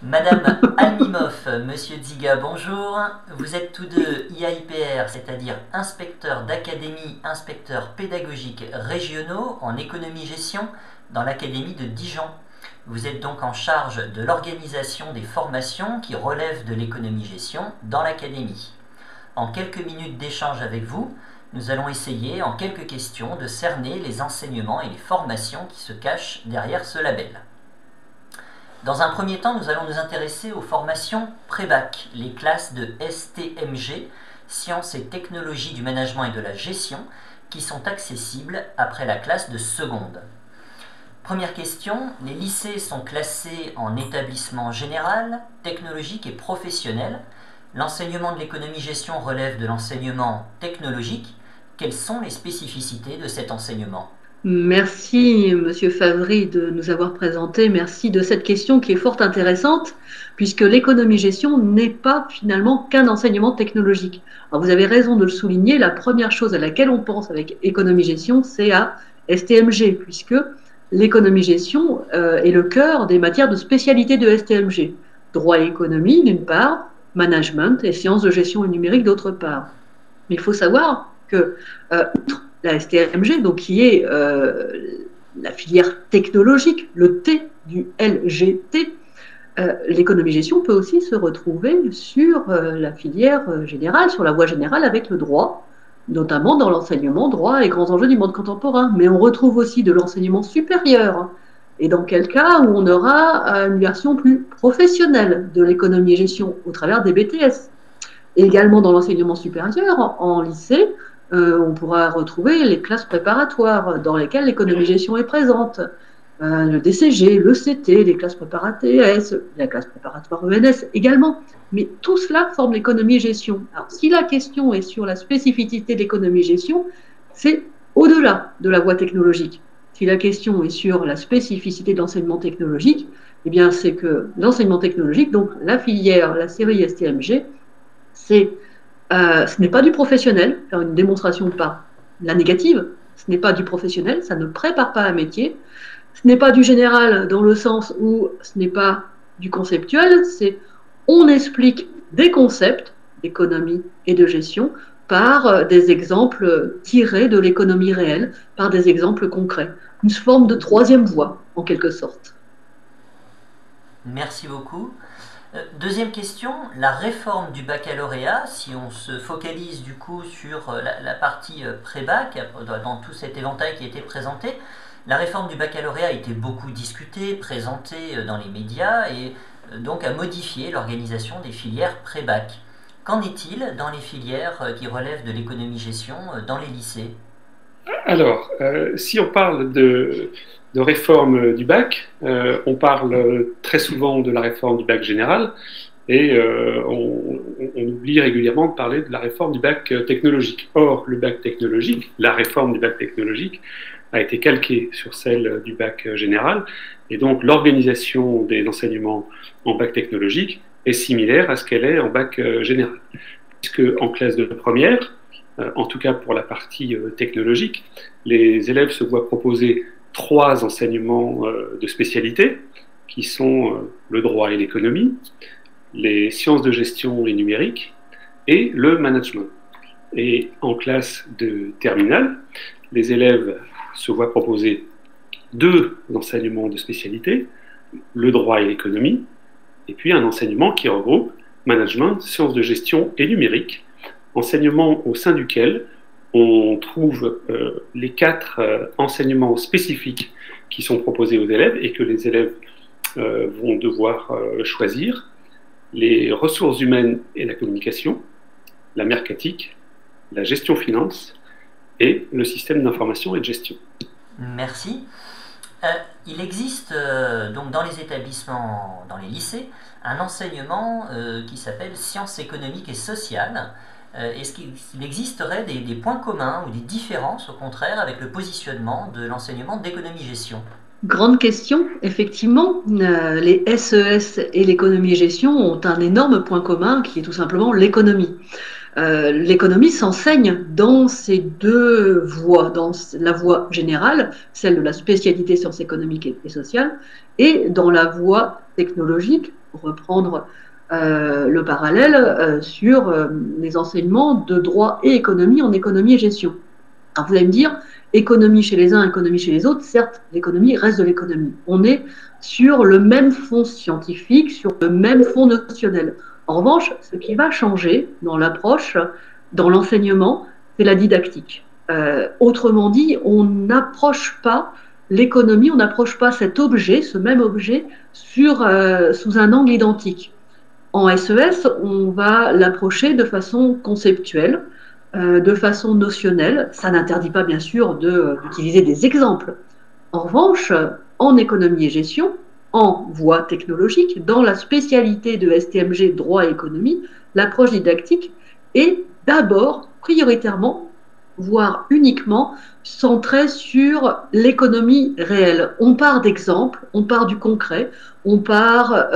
Madame Almimov, Monsieur Dziga, bonjour. Vous êtes tous deux IAIPR, c'est-à-dire inspecteurs d'académie, inspecteurs pédagogiques régionaux en économie-gestion dans l'Académie de Dijon. Vous êtes donc en charge de l'organisation des formations qui relèvent de l'économie-gestion dans l'Académie. En quelques minutes d'échange avec vous, nous allons essayer, en quelques questions, de cerner les enseignements et les formations qui se cachent derrière ce label. Dans un premier temps, nous allons nous intéresser aux formations pré-bac, les classes de STMG, Sciences et Technologies du Management et de la Gestion, qui sont accessibles après la classe de seconde. Première question, les lycées sont classés en établissement général, technologique et professionnel. L'enseignement de l'économie-gestion relève de l'enseignement technologique. Quelles sont les spécificités de cet enseignement ? Merci, Monsieur Favry, de nous avoir présenté. Merci de cette question qui est fort intéressante, puisque l'économie-gestion n'est pas finalement qu'un enseignement technologique. Alors, vous avez raison de le souligner, la première chose à laquelle on pense avec économie-gestion, c'est à STMG, puisque l'économie-gestion est le cœur des matières de spécialité de STMG. Droit et économie, d'une part, management et sciences de gestion et numérique, d'autre part. Mais il faut savoir que, outre la STMG, donc qui est la filière technologique, le T du LGT, l'économie-gestion peut aussi se retrouver sur la filière générale, sur la voie générale avec le droit, notamment dans l'enseignement droit et grands enjeux du monde contemporain. Mais on retrouve aussi de l'enseignement supérieur, et dans quel cas où on aura une version plus professionnelle de l'économie-gestion au travers des BTS. Et également dans l'enseignement supérieur, en lycée, on pourra retrouver les classes préparatoires dans lesquelles l'économie-gestion est présente. Le DCG, le CT, les classes préparatoires TS, la classe préparatoire ENS également. Mais tout cela forme l'économie-gestion. Alors, si la question est sur la spécificité de l'économie-gestion, c'est au-delà de la voie technologique. Si la question est sur la spécificité de l'enseignement technologique, eh bien, c'est que l'enseignement technologique, donc la filière, la série STMG, ce n'est pas du professionnel, faire une démonstration par la négative, ce n'est pas du professionnel, ça ne prépare pas un métier, ce n'est pas du général dans le sens où ce n'est pas du conceptuel, c'est on explique des concepts d'économie et de gestion par des exemples tirés de l'économie réelle, par des exemples concrets. Une forme de troisième voie, en quelque sorte. Merci beaucoup. Deuxième question, la réforme du baccalauréat, si on se focalise du coup sur la partie pré-bac, dans tout cet éventail qui a été présenté, la réforme du baccalauréat a été beaucoup discutée, présentée dans les médias et donc a modifié l'organisation des filières pré-bac. Qu'en est-il dans les filières qui relèvent de l'économie-gestion dans les lycées ? Alors, si on parle de réforme du bac, on parle très souvent de la réforme du bac général et on oublie régulièrement de parler de la réforme du bac technologique. Or, le bac technologique, la réforme du bac technologique a été calquée sur celle du bac général et donc l'organisation des enseignements en bac technologique est similaire à ce qu'elle est en bac général. Puisque en classe de première, en tout cas pour la partie technologique, les élèves se voient proposer 3 enseignements de spécialité, qui sont le droit et l'économie, les sciences de gestion et numérique, et le management. Et en classe de terminale, les élèves se voient proposer 2 enseignements de spécialité, le droit et l'économie, et puis un enseignement qui regroupe management, sciences de gestion et numérique, enseignement au sein duquel on trouve les 4 enseignements spécifiques qui sont proposés aux élèves et que les élèves vont devoir choisir: les ressources humaines et la communication, la mercatique, la gestion finance et le système d'information et de gestion. Merci. Il existe donc dans les établissements, dans les lycées, un enseignement qui s'appelle sciences économiques et sociales. Est-ce qu'il existerait des points communs ou des différences, au contraire, avec le positionnement de l'enseignement d'économie-gestion ? Grande question, effectivement. Les SES et l'économie-gestion ont un énorme point commun qui est tout simplement l'économie. L'économie s'enseigne dans ces 2 voies, dans la voie générale, celle de la spécialité sciences économiques et sociales, et dans la voie technologique, reprendre le parallèle sur les enseignements de droit et économie en économie et gestion. Alors vous allez me dire, économie chez les uns, économie chez les autres, certes, l'économie reste de l'économie. On est sur le même fond scientifique, sur le même fond notionnel. En revanche, ce qui va changer dans l'approche, dans l'enseignement, c'est la didactique. Autrement dit, on n'approche pas l'économie, on n'approche pas cet objet, ce même objet, sous un angle identique. En SES, on va l'approcher de façon conceptuelle, de façon notionnelle. Ça n'interdit pas, bien sûr, d'utiliser des exemples. En revanche, en économie et gestion, en voie technologique, dans la spécialité de STMG droit et économie, l'approche didactique est d'abord, prioritairement, voire uniquement, centrée sur l'économie réelle. On part d'exemples, on part du concret, on part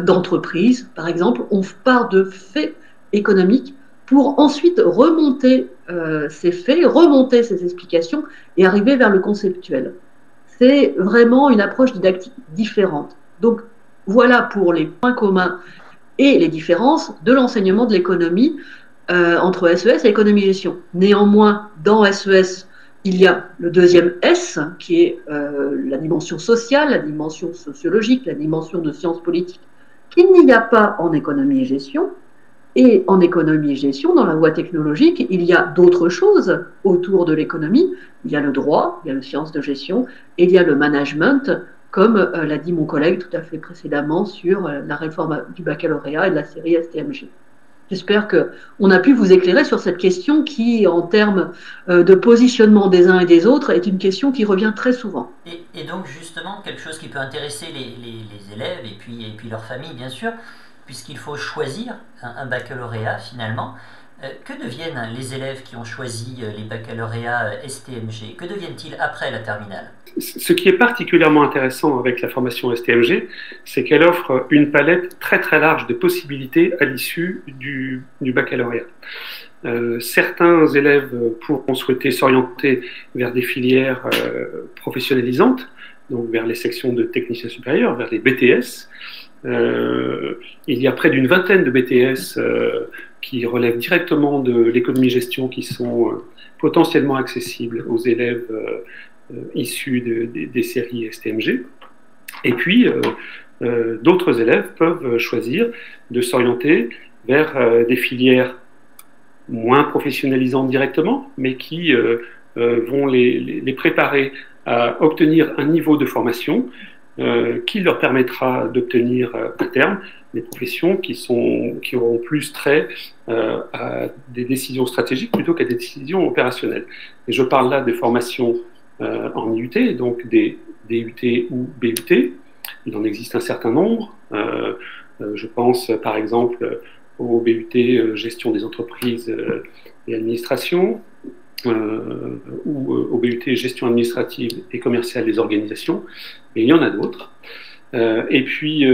d'entreprises, par exemple, on part de faits économiques pour ensuite remonter ces faits, remonter ces explications et arriver vers le conceptuel. C'est vraiment une approche didactique différente. Donc voilà pour les points communs et les différences de l'enseignement de l'économie entre SES et économie-gestion. Néanmoins, dans SES, il y a le deuxième S, qui est la dimension sociale, la dimension sociologique, la dimension de sciences politiques, qu'il n'y a pas en économie et gestion. Et en économie et gestion, dans la voie technologique, il y a d'autres choses autour de l'économie. Il y a le droit, il y a les sciences de gestion, et il y a le management, comme l'a dit mon collègue tout à fait précédemment sur la réforme du baccalauréat et de la série STMG. J'espère qu'on a pu vous éclairer sur cette question qui, en termes de positionnement des uns et des autres, est une question qui revient très souvent. Et donc, justement, quelque chose qui peut intéresser les élèves et puis leurs familles, bien sûr, puisqu'il faut choisir un baccalauréat, finalement. Que deviennent les élèves qui ont choisi les baccalauréats STMG? Que deviennent-ils après la terminale? Ce qui est particulièrement intéressant avec la formation STMG, c'est qu'elle offre une palette très très large de possibilités à l'issue du baccalauréat. Certains élèves pourront souhaiter s'orienter vers des filières professionnalisantes, donc vers les sections de techniciens supérieurs, vers les BTS. Il y a près d'une vingtaine de BTS qui relèvent directement de l'économie-gestion qui sont potentiellement accessibles aux élèves issus des séries STMG. Et puis, d'autres élèves peuvent choisir de s'orienter vers des filières moins professionnalisantes directement, mais qui vont les préparer à obtenir un niveau de formation qui leur permettra d'obtenir à terme des professions qui auront plus trait à des décisions stratégiques plutôt qu'à des décisions opérationnelles. Et je parle là des formations en IUT, donc des DUT ou BUT. Il en existe un certain nombre. Je pense par exemple au BUT gestion des entreprises et administration, ou au BUT gestion administrative et commerciale des organisations, et il y en a d'autres. Et puis,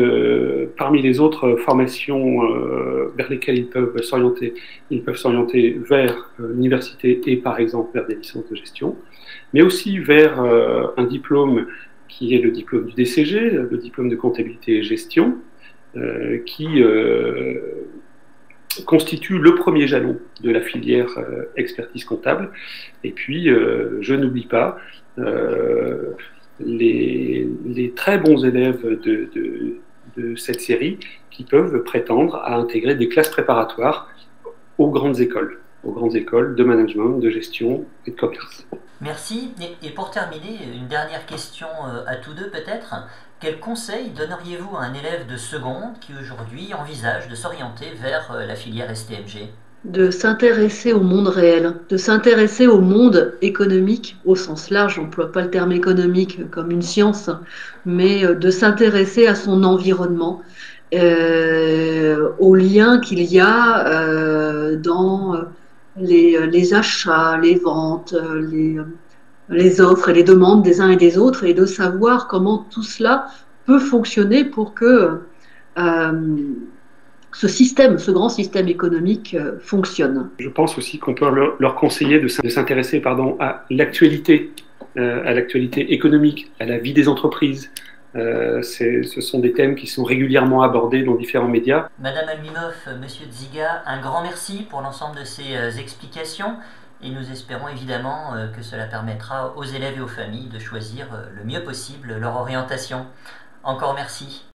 parmi les autres formations vers lesquelles ils peuvent s'orienter vers l'université et par exemple vers des licences de gestion, mais aussi vers un diplôme qui est le diplôme du DCG, le diplôme de comptabilité et gestion, qui constitue le premier jalon de la filière expertise comptable. Et puis, je n'oublie pas les très bons élèves de cette série qui peuvent prétendre à intégrer des classes préparatoires aux grandes écoles de management, de gestion et de commerce. Merci. Et pour terminer, une dernière question à tous deux peut-être. Quel conseil donneriez-vous à un élève de seconde qui aujourd'hui envisage de s'orienter vers la filière STMG? De s'intéresser au monde réel, de s'intéresser au monde économique au sens large, on n'emploie pas le terme économique comme une science, mais de s'intéresser à son environnement, aux liens qu'il y a dans les achats, les ventes, les offres et les demandes des uns et des autres, et de savoir comment tout cela peut fonctionner pour que ce grand système économique fonctionne. Je pense aussi qu'on peut leur conseiller de s'intéresser à l'actualité économique, à la vie des entreprises, Ce sont des thèmes qui sont régulièrement abordés dans différents médias. Madame Almimov, Monsieur Dziga, un grand merci pour l'ensemble de ces explications et nous espérons évidemment que cela permettra aux élèves et aux familles de choisir le mieux possible leur orientation. Encore merci.